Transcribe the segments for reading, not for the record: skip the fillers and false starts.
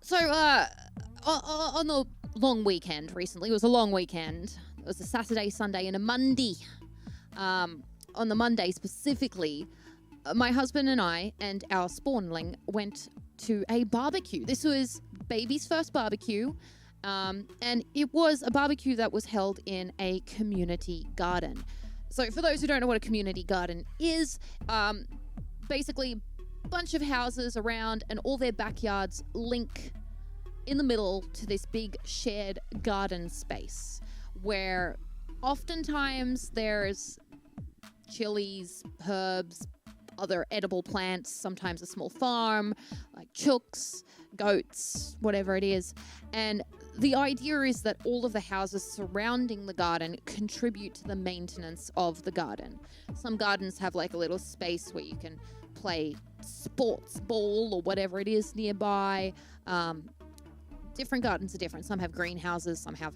So, on the long weekend recently, it was a long weekend. It was a Saturday, Sunday, and a Monday. On the Monday specifically, my husband and I and our spawnling went to a barbecue. This was baby's first barbecue, and it was a barbecue that was held in a community garden. So for those who don't know what a community garden is, basically a bunch of houses around and all their backyards link in the middle to this big shared garden space where oftentimes there's chilies, herbs, other edible plants, sometimes a small farm, like chooks, goats, whatever it is. And the idea is that all of the houses surrounding the garden contribute to the maintenance of the garden. Some gardens have like a little space where you can play sports ball or whatever it is nearby. Different gardens are different. Some have greenhouses, some have,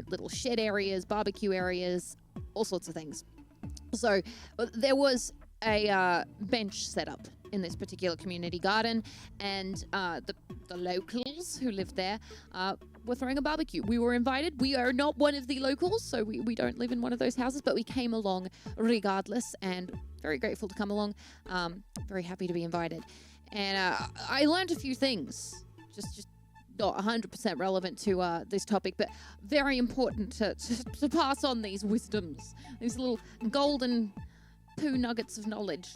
little shed areas, barbecue areas, all sorts of things. So there was a bench set up in this particular community garden, and the locals who lived there were throwing a barbecue. We were invited. We are not one of the locals, so we don't live in one of those houses, but we came along regardless, and very grateful to come along. Very happy to be invited. And I learned a few things, just not 100% relevant to this topic, but very important to pass on these wisdoms, these little golden poo nuggets of knowledge.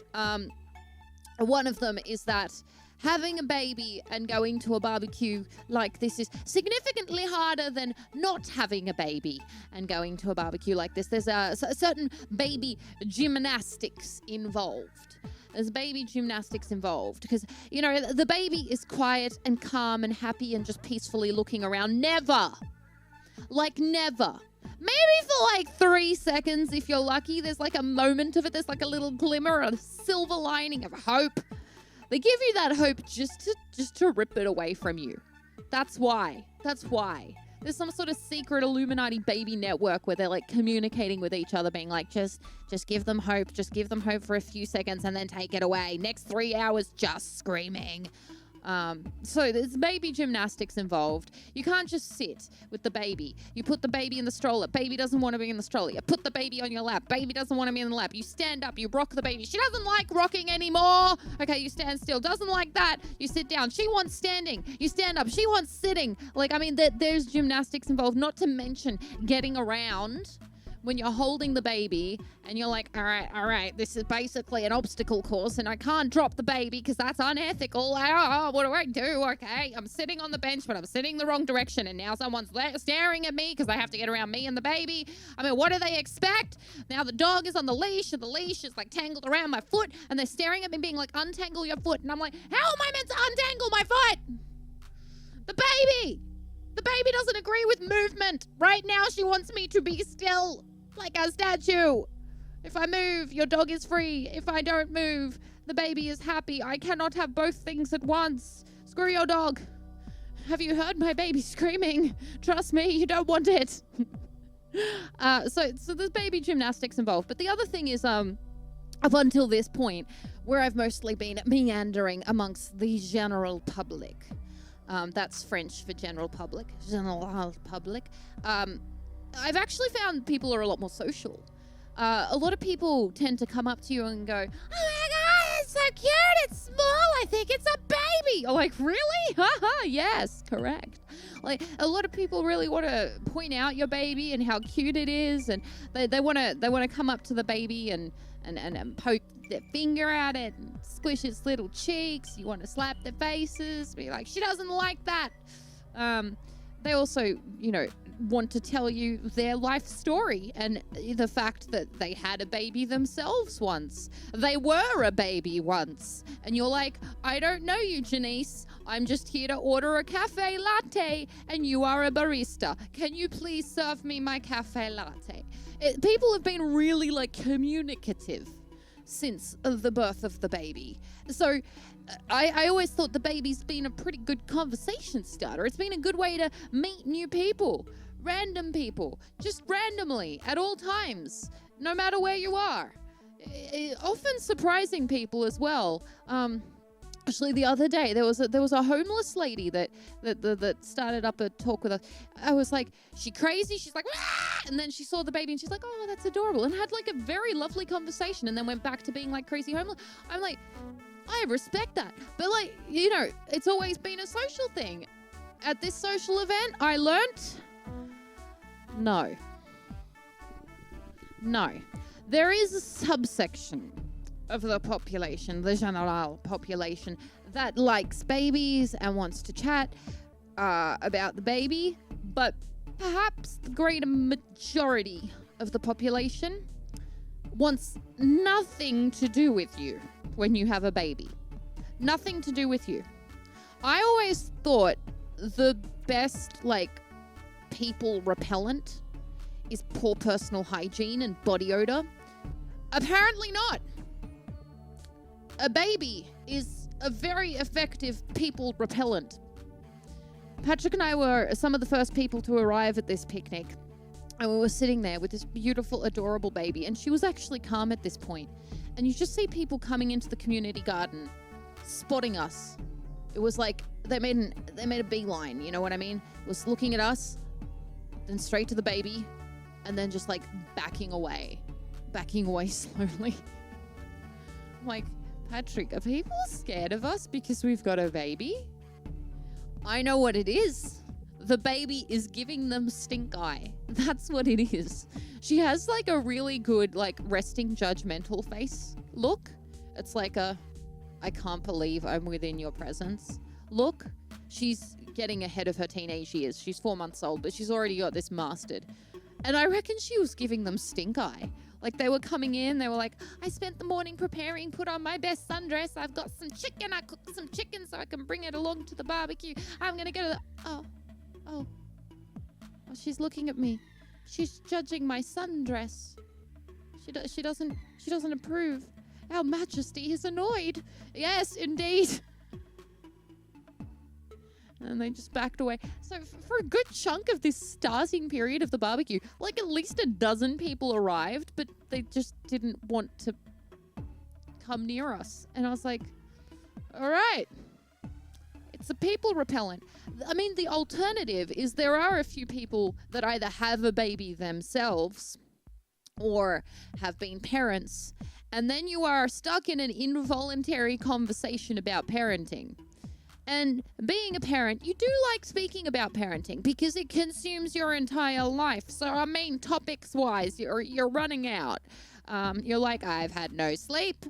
One of them is that having a baby and going to a barbecue like this is significantly harder than not having a baby and going to a barbecue like this. There's a certain baby gymnastics involved. There's baby gymnastics involved because, the baby is quiet and calm and happy and just peacefully looking around. Never. Maybe for 3 seconds if you're lucky. There's a moment of it. There's a little glimmer, a silver lining of hope. They give you that hope just to rip it away from you. That's why. There's some sort of secret Illuminati baby network where they're communicating with each other, being just give them hope. Just give them hope for a few seconds and then take it away. Next 3 hours, just screaming. So there's baby gymnastics involved. You can't just sit with the baby. You put the baby in the stroller. Baby doesn't want to be in the stroller. You put the baby on your lap. Baby doesn't want to be in the lap. You stand up. You rock the baby. She doesn't like rocking anymore. Okay, you stand still. Doesn't like that. You sit down. She wants standing. You stand up. She wants sitting. There's gymnastics involved, not to mention getting around when you're holding the baby and you're all right, this is basically an obstacle course and I can't drop the baby because that's unethical. What do I do? Okay, I'm sitting on the bench, but I'm sitting the wrong direction and now someone's staring at me because they have to get around me and the baby. What do they expect? Now the dog is on the leash and the leash is tangled around my foot and they're staring at me being untangle your foot. And I'm how am I meant to untangle my foot? The baby doesn't agree with movement. Right now she wants me to be still. Like a statue. If I move, your dog is free. If I don't move, the baby is happy. I cannot have both things at once. Screw your dog. Have you heard my baby screaming? Trust me, you don't want it. So there's baby gymnastics involved. But the other thing is, up until this point, where I've mostly been meandering amongst the general public. That's French for general public. General public. I've actually found people are a lot more social. A lot of people tend to come up to you and go, "Oh my God, it's so cute, it's small, I think it's a baby." You're really? Haha, yes, correct. A lot of people really want to point out your baby and how cute it is, and they want to come up to the baby and poke their finger at it and squish its little cheeks. You want to slap their faces, be she doesn't like that. They also, want to tell you their life story and the fact that they had a baby themselves once. They were a baby once. And you're I don't know you, Janice. I'm just here to order a cafe latte and you are a barista. Can you please serve me my cafe latte? People have been really communicative since the birth of the baby. So I always thought the baby's been a pretty good conversation starter. It's been a good way to meet new people, random people, just randomly at all times, no matter where you are. Often surprising people as well. Actually, the other day there was a homeless lady that started up a talk with us. I was like, she crazy? She's like, "Ah!" And then she saw the baby and she's like, oh, that's adorable, and had like a very lovely conversation, and then went back to being like crazy homeless. I'm like, I respect that, but like, you know, it's always been a social thing. At this social event, I learnt, no, there is a subsection of the population, the general population, that likes babies and wants to chat about the baby, but perhaps the greater majority of the population wants nothing to do with you when you have a baby. Nothing to do with you. I always thought the best, like, people repellent is poor personal hygiene and body odor. Apparently not. A baby is a very effective people repellent. Patrick and I were some of the first people to arrive at this picnic, and we were sitting there with this beautiful, adorable baby, and she was actually calm at this point. And you just see people coming into the community garden, spotting us. It was like they made a beeline, you know what I mean? It was looking at us, then straight to the baby, and then just like backing away slowly. I'm like, Patrick, are people scared of us because we've got a baby? I know what it is. The baby is giving them stink eye. That's what it is. She has like a really good, like, resting judgmental face look. It's like a, I can't believe I'm within your presence look. She's getting ahead of her teenage years. She's 4 months old, but she's already got this mastered. And I reckon she was giving them stink eye. Like, they were coming in, they were like, I spent the morning preparing, put on my best sundress. I've got some chicken. I cooked some chicken so I can bring it along to the barbecue. I'm going to go to the... Oh, she's looking at me. She's judging my sundress. She doesn't approve. Our Majesty is annoyed. Yes, indeed. And they just backed away. So for a good chunk of this starting period of the barbecue, like, at least a dozen people arrived, but they just didn't want to come near us. And I was like, all right. It's a people repellent. I mean, the alternative is there are a few people that either have a baby themselves or have been parents, and then you are stuck in an involuntary conversation about parenting. And being a parent, you do like speaking about parenting because it consumes your entire life. So, I mean, topics-wise, you're running out. You're like, I've had no sleep.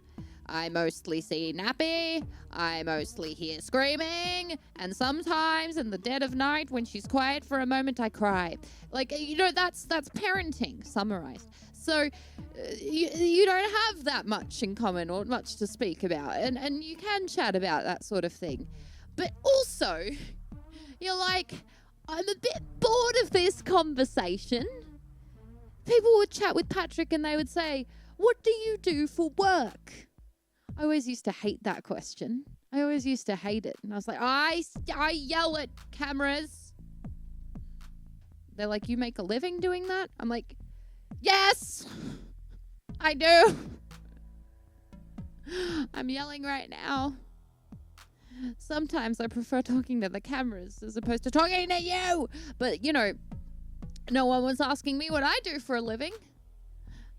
I mostly see nappy. I mostly hear screaming. And sometimes in the dead of night, when she's quiet for a moment, I cry. Like, you know, that's parenting summarized. So you don't have that much in common or much to speak about. And you can chat about that sort of thing. But also, you're like, I'm a bit bored of this conversation. People would chat with Patrick and they would say, what do you do for work? I always used to hate that question. I always used to hate it. And I was like, I yell at cameras. They're like, you make a living doing that? I'm like, yes, I do. I'm yelling right now. Sometimes I prefer talking to the cameras as opposed to talking to you. But, you know, no one was asking me what I do for a living.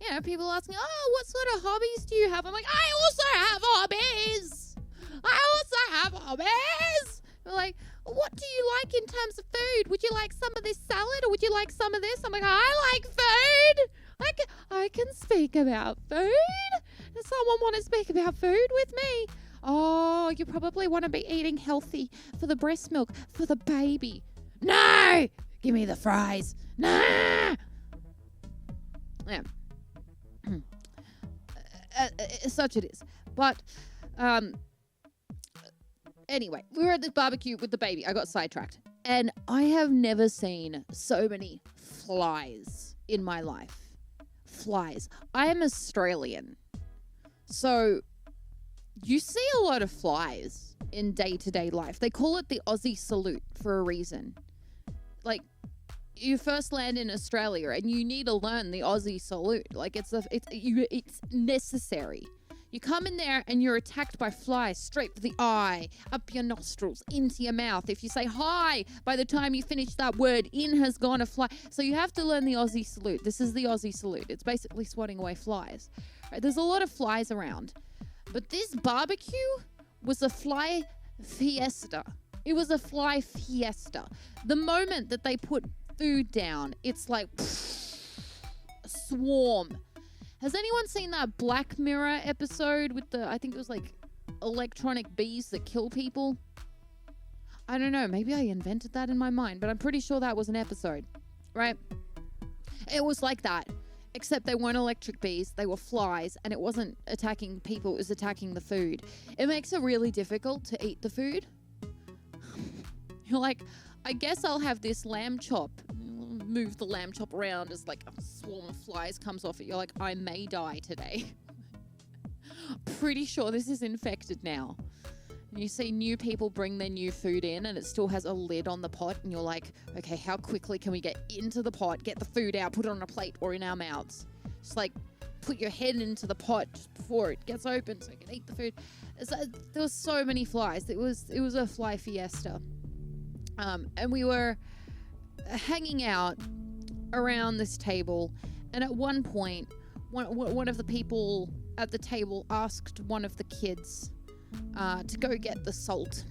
You know, people asking, oh, what sort of hobbies do you have? I'm like, I also have hobbies. They're like, what do you like in terms of food? Would you like some of this salad or would you like some of this? I'm like, I like food. I can speak about food. Does someone want to speak about food with me? Oh, you probably want to be eating healthy for the breast milk, for the baby. No! Give me the fries. Nah! Yeah. Such it is. But, anyway, we were at this barbecue with the baby. I got sidetracked. And I have never seen so many flies in my life. Flies. I am Australian. So, you see a lot of flies in day-to-day life. They call it the Aussie salute for a reason. Like, you first land in Australia and you need to learn the Aussie salute. Like, it's necessary. You come in there and you're attacked by flies straight for the eye, up your nostrils, into your mouth. If you say hi, by the time you finish that word, in has gone a fly. So you have to learn the Aussie salute. This is the Aussie salute. It's basically swatting away flies. Right, there's a lot of flies around. But this barbecue was a fly fiesta. It was a fly fiesta. The moment that they put food down, it's like a swarm. Has anyone seen that Black Mirror episode with I think it was like electronic bees that kill people? I don't know. Maybe I invented that in my mind, but I'm pretty sure that was an episode, right? It was like that, except they weren't electric bees. They were flies, and it wasn't attacking people. It was attacking the food. It makes it really difficult to eat the food. You're like, I guess I'll have this lamb chop. Move the lamb chop around as like a swarm of flies comes off it. You're like, I may die today. Pretty sure this is infected now. And you see new people bring their new food in and it still has a lid on the pot, and you're like, okay, how quickly can we get into the pot, get the food out, put it on a plate or in our mouths? Just like put your head into the pot just before it gets open so you can eat the food. There was so many flies. It was a fly fiesta. And we were hanging out around this table, and at one point one of the people at the table asked one of the kids to go get the salt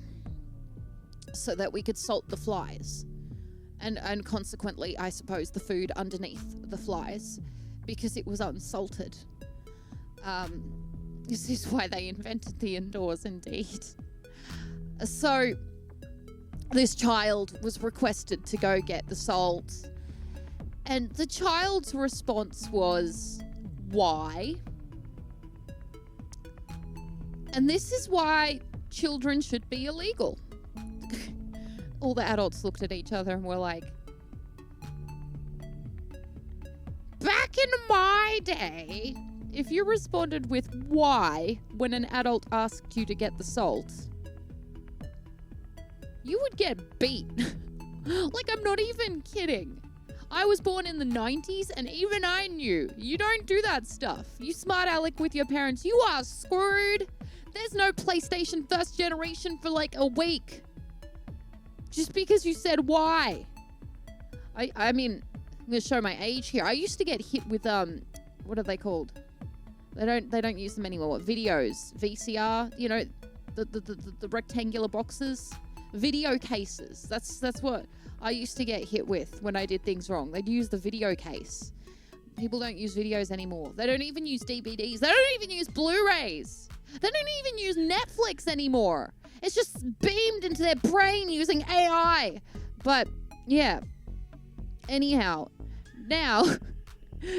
so that we could salt the flies and consequently, I suppose, the food underneath the flies, because it was unsalted. This is why they invented the indoors, indeed. So this child was requested to go get the salt, and the child's response was, why? And this is why children should be illegal. All the adults looked at each other and were like, back in my day, if you responded with why when an adult asked you to get the salt, you would get beat. Like, I'm not even kidding. I was born in the 90s, and even I knew you don't do that stuff. You smart aleck with your parents, you are screwed. There's no PlayStation first generation for like a week. Just because you said why. I mean, I'm gonna show my age here. I used to get hit with what are they called? They don't use them anymore. Videos, VCR, you know, the rectangular boxes. Video cases. That's what I used to get hit with when I did things wrong. They'd use the video case. People don't use videos anymore. They don't even use DVDs. They don't even use Blu-rays. They don't even use Netflix anymore. It's just beamed into their brain using AI. But yeah. Anyhow, now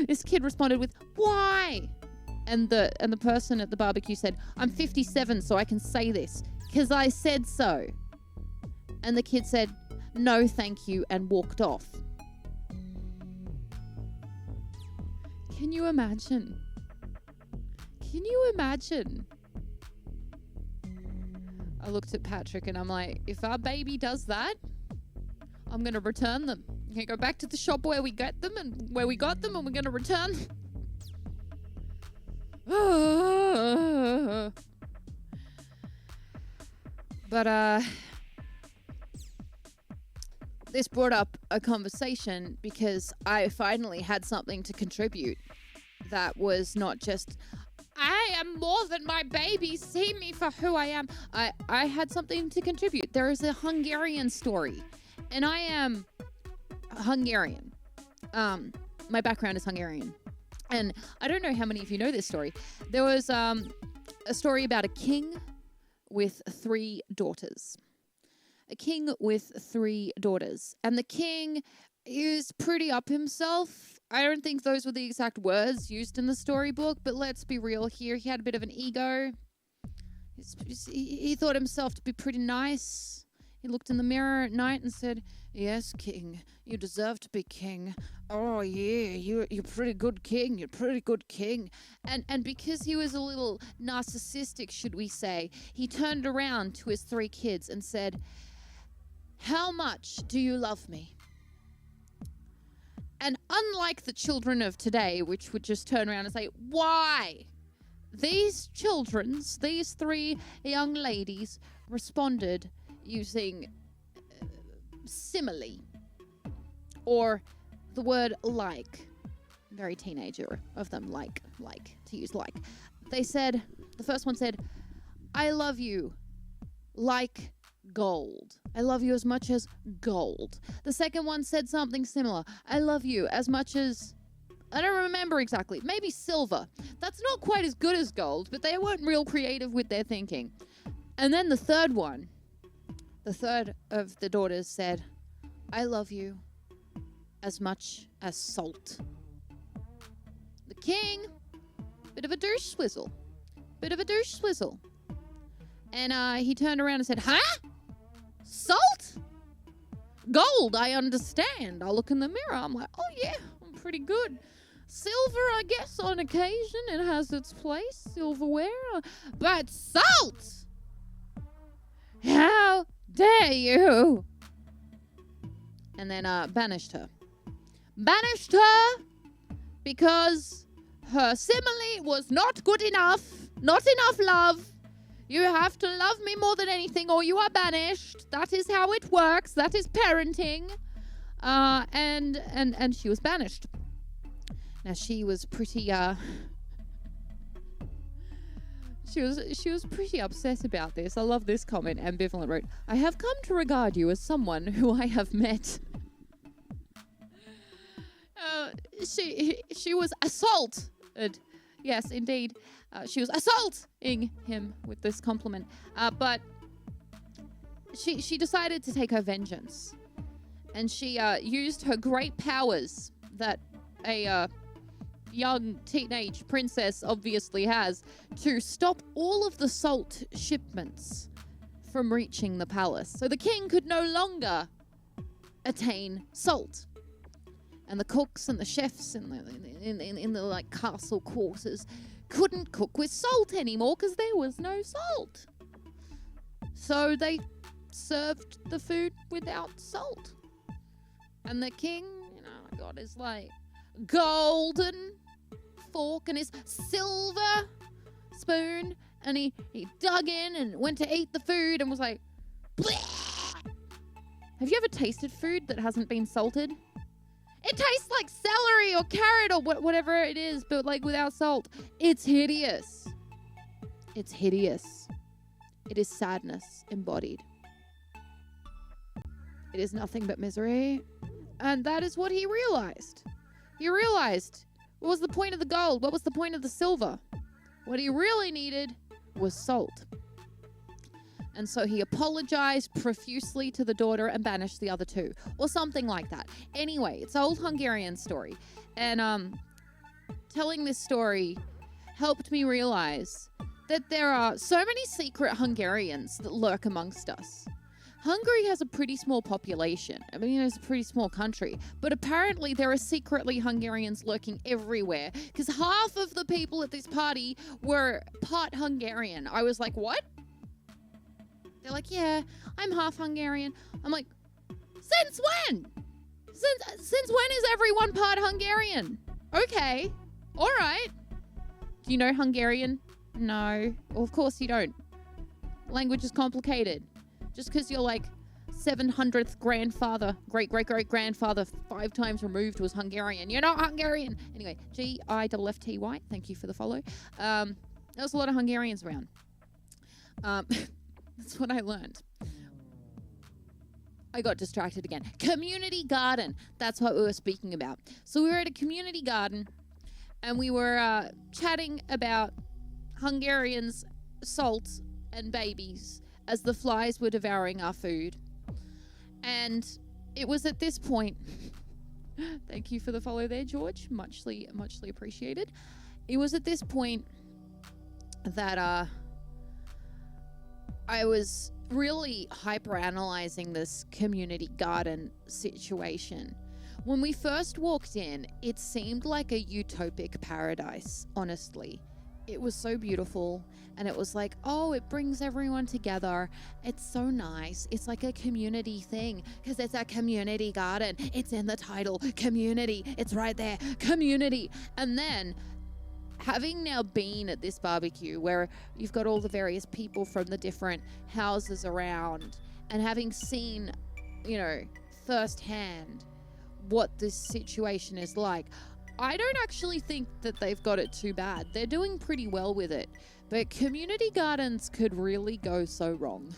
this kid responded with, why? And the person at the barbecue said, I'm 57, so I can say this because I said so. And the kid said, no, thank you, and walked off. Can you imagine? Can you imagine? I looked at Patrick and I'm like, if our baby does that, I'm going to return them. I'm going to go back to the shop where we got them and we're going to return them. But, this brought up a conversation because I finally had something to contribute that was not just, I am more than my baby, see me for who I am. I had something to contribute. There is a Hungarian story, and I am Hungarian. My background is Hungarian. And I don't know how many of you know this story. There was a story about a king with 3 daughters. A king with 3 daughters. And the king is pretty up himself. I don't think those were the exact words used in the storybook, but let's be real here. He had a bit of an ego. He thought himself to be pretty nice. He looked in the mirror at night and said, yes, king, you deserve to be king. Oh, yeah, you're pretty good king. You're pretty good king. And because he was a little narcissistic, should we say, he turned around to his 3 kids and said, how much do you love me? And unlike the children of today, which would just turn around and say, why? these three young ladies responded using simile, or the word like. Very teenager of them, like to use like. They said, the first one said, I love you like gold. I love you as much as gold. The second one said something similar. I love you as much as, I don't remember exactly, maybe silver. That's not quite as good as gold, but they weren't real creative with their thinking. And then the third of the daughters said, I love you as much as salt. The king, bit of a douche swizzle. And he turned around and said, huh? Salt? Gold, I understand. I look in the mirror. I'm like, oh yeah, I'm pretty good. Silver, I guess, on occasion, it has its place, silverware. But salt? How dare you? And then banished her. Banished her because her simile was not good enough. Not enough love. You have to love me more than anything or you are banished. That is how it works. That is parenting. And she was banished. Now she was pretty she was pretty upset about this. I love this comment. Ambivalent wrote, I have come to regard you as someone who I have met. She was assaulted. Yes, indeed. She was assaulting him with this compliment. But she decided to take her vengeance. And she used her great powers that a young teenage princess obviously has to stop all of the salt shipments from reaching the palace. So the king could no longer attain salt. And the cooks and the chefs in the like castle quarters couldn't cook with salt anymore because there was no salt. So they served the food without salt. And the king, got his like golden fork and his silver spoon, and he dug in and went to eat the food and was like, bleh! Have you ever tasted food that hasn't been salted? It tastes like celery or carrot or whatever it is, but like without salt. It's hideous. It's hideous. It is sadness embodied. It is nothing but misery. And that is what he realized. He realized, what was the point of the gold? What was the point of the silver? What he really needed was salt. And so he apologized profusely to the daughter and banished the other two. Or something like that. Anyway, it's an old Hungarian story. And telling this story helped me realize that there are so many secret Hungarians that lurk amongst us. Hungary has a pretty small population. I mean, it's a pretty small country. But apparently there are secretly Hungarians lurking everywhere. Because half of the people at this party were part Hungarian. I was like, what? They're like, yeah, I'm half Hungarian. I'm like, since when? Since when is everyone part Hungarian? Okay, all right. Do you know Hungarian? No, well, of course you don't. Language is complicated. Just because you're like 700th grandfather, great-great-great-grandfather 5 times removed was Hungarian. You're not Hungarian. Anyway, GIFFTY. Thank you for the follow. There was a lot of Hungarians around. That's what I learned. I got distracted again. Community garden. That's what we were speaking about. So we were at a community garden and we were chatting about Hungarians, salt, and babies as the flies were devouring our food. And it was at this point, thank you for the follow there, George. Muchly appreciated. It was at this point that I was really hyper-analyzing this community garden situation. When we first walked in, it seemed like a utopic paradise, honestly. It was so beautiful, and it was like, oh, it brings everyone together. It's so nice. It's like a community thing, because it's a community garden. It's in the title, community. It's right there, community. And then having now been at this barbecue where you've got all the various people from the different houses around, and having seen, firsthand what this situation is like, I don't actually think that they've got it too bad. They're doing pretty well with it. But community gardens could really go so wrong.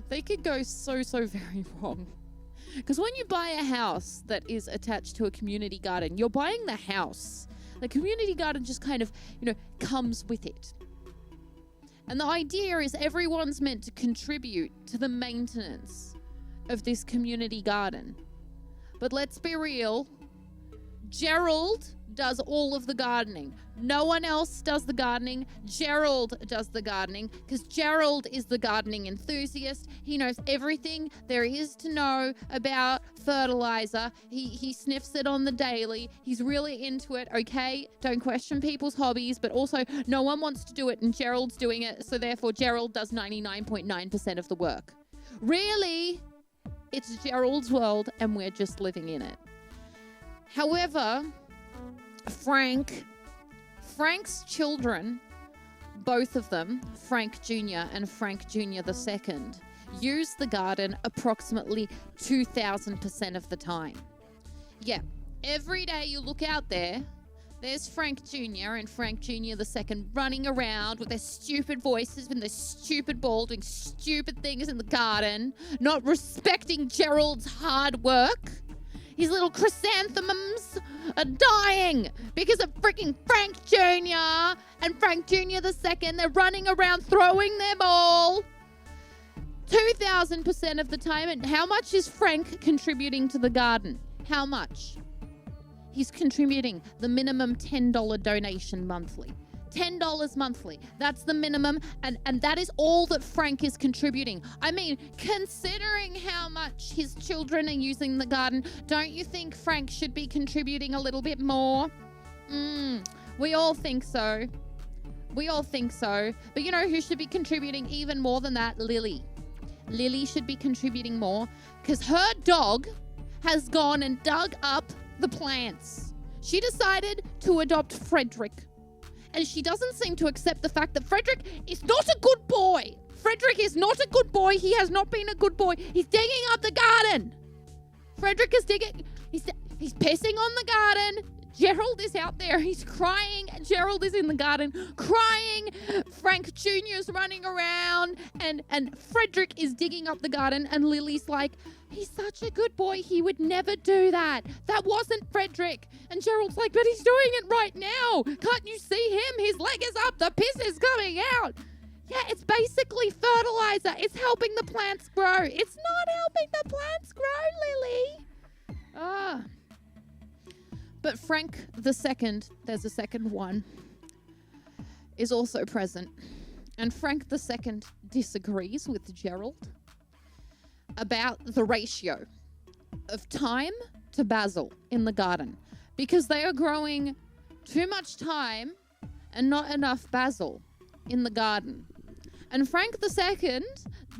They could go so very wrong. Because when you buy a house that is attached to a community garden, you're buying the house. The community garden just kind of, comes with it. And the idea is everyone's meant to contribute to the maintenance of this community garden. But let's be real, Gerald does all of the gardening. No one else does the gardening. Gerald does the gardening because Gerald is the gardening enthusiast. He knows everything there is to know about fertilizer. He sniffs it on the daily. He's really into it, okay? Don't question people's hobbies, but also no one wants to do it and Gerald's doing it, so therefore Gerald does 99.9% of the work. Really, it's Gerald's world and we're just living in it. However, Frank's children, both of them, Frank Jr. and Frank Jr. II, use the garden approximately 2,000% of the time. Yeah, every day you look out there, there's Frank Jr. and Frank Jr. II running around with their stupid voices and their stupid ball, doing stupid things in the garden, not respecting Gerald's hard work. His little chrysanthemums are dying because of freaking Frank Jr. and Frank Jr. II. They're running around throwing their ball 2,000% of the time. And how much is Frank contributing to the garden? How much? He's contributing the minimum $10 donation monthly. $10 monthly. That's the minimum, and that is all that Frank is contributing. I mean, considering how much his children are using the garden, don't you think Frank should be contributing a little bit more? We all think so. We all think so. But you know who should be contributing even more than that? Lily. Lily should be contributing more because her dog has gone and dug up the plants. She decided to adopt Frederick. And she doesn't seem to accept the fact that Frederick is not a good boy. Frederick is not a good boy. He has not been a good boy. He's digging up the garden. Frederick is digging. He's pissing on the garden. Gerald is out there. He's crying. Gerald is in the garden crying. Frank Jr. is running around. And Frederick is digging up the garden. And Lily's like, he's such a good boy. He would never do that. That wasn't Frederick. And Gerald's like, but he's doing it right now. Can't you see him? His leg is up. The piss is coming out. Yeah, it's basically fertilizer. It's helping the plants grow. It's not helping the plants grow, Lily. But Frank II, there's a second one, is also present. And Frank II disagrees with Gerald about the ratio of thyme to basil in the garden because they are growing too much thyme and not enough basil in the garden. And Frank II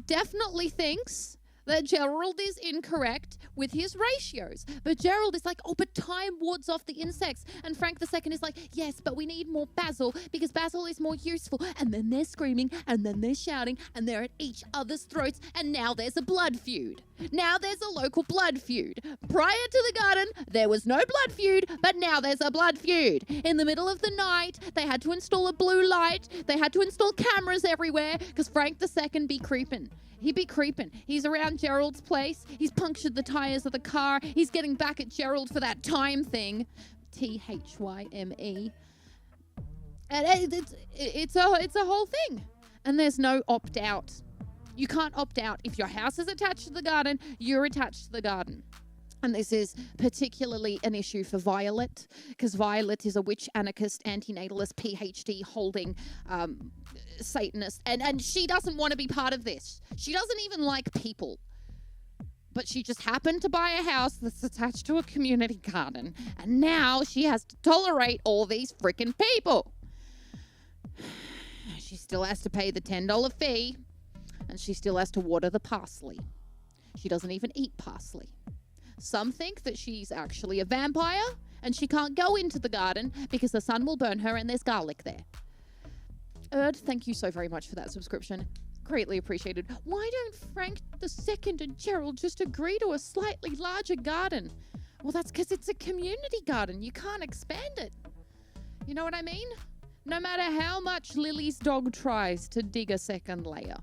definitely thinks that Gerald is incorrect with his ratios. But Gerald is like, oh, but thyme wards off the insects. And Frank II is like, yes, but we need more basil because basil is more useful. And then they're screaming and then they're shouting and they're at each other's throats. And now there's a blood feud. Now there's a local blood feud. Prior to the garden, there was no blood feud, but now there's a blood feud. In the middle of the night, they had to install a blue light. They had to install cameras everywhere because Frank II be creeping. He'd be creeping. He's around Gerald's place. He's punctured the tires of the car. He's getting back at Gerald for that time thing. THYME. And it's a whole thing. And there's no opt-out. You can't opt out. If your house is attached to the garden, you're attached to the garden. And this is particularly an issue for Violet, because Violet is a witch, anarchist, antinatalist, PhD holding Satanist. And she doesn't want to be part of this. She doesn't even like people. But she just happened to buy a house that's attached to a community garden. And now she has to tolerate all these freaking people. She still has to pay the $10 fee. And she still has to water the parsley. She doesn't even eat parsley. Some think that she's actually a vampire and she can't go into the garden because the sun will burn her and there's garlic there. Erd, thank you so very much for that subscription. Greatly appreciated. Why don't Frank II and Gerald just agree to a slightly larger garden? Well, that's because it's a community garden. You can't expand it. You know what I mean? No matter how much Lily's dog tries to dig a second layer.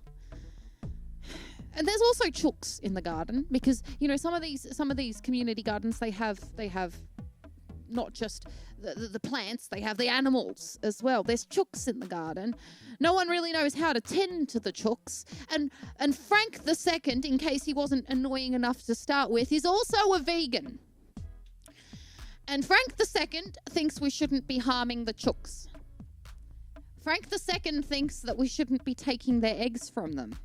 And there's also chooks in the garden because, you know, some of these community gardens, they have not just the plants, they have the animals as well. There's chooks in the garden. No one really knows how to tend to the chooks. And Frank II, in case he wasn't annoying enough to start with, is also a vegan. And Frank II thinks we shouldn't be harming the chooks. Frank II thinks that we shouldn't be taking their eggs from them.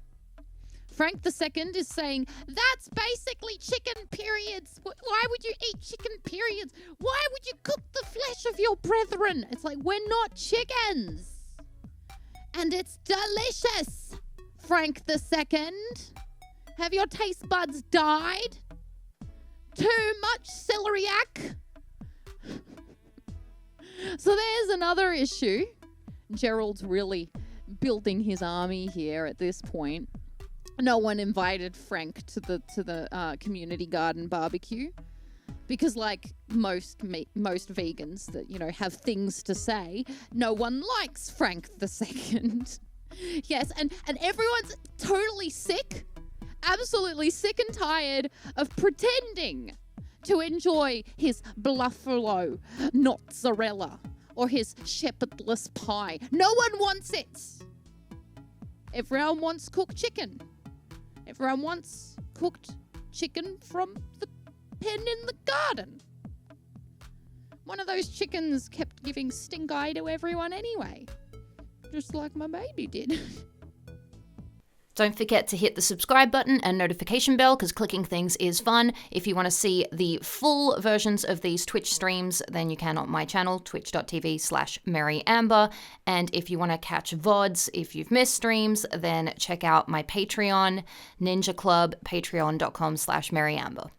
Frank II is saying, that's basically chicken periods. Why would you eat chicken periods? Why would you cook the flesh of your brethren? It's like, we're not chickens. And it's delicious, Frank II. Have your taste buds died? Too much celeriac? So there's another issue. Gerald's really building his army here at this point. No one invited Frank to the community garden barbecue because, like most vegans that, you know, have things to say, no one likes Frank II. Yes, and everyone's totally sick, absolutely sick and tired of pretending to enjoy his buffalo mozzarella or his shepherdless pie. No one wants it. Everyone wants cooked chicken. Everyone wants cooked chicken from the pen in the garden. One of those chickens kept giving stink eye to everyone anyway. Just like my baby did. Don't forget to hit the subscribe button and notification bell because clicking things is fun. If you want to see the full versions of these Twitch streams, then you can on my channel, twitch.tv/MaryAmber. And if you want to catch VODs, if you've missed streams, then check out my Patreon, Ninja Club, patreon.com/MaryAmber.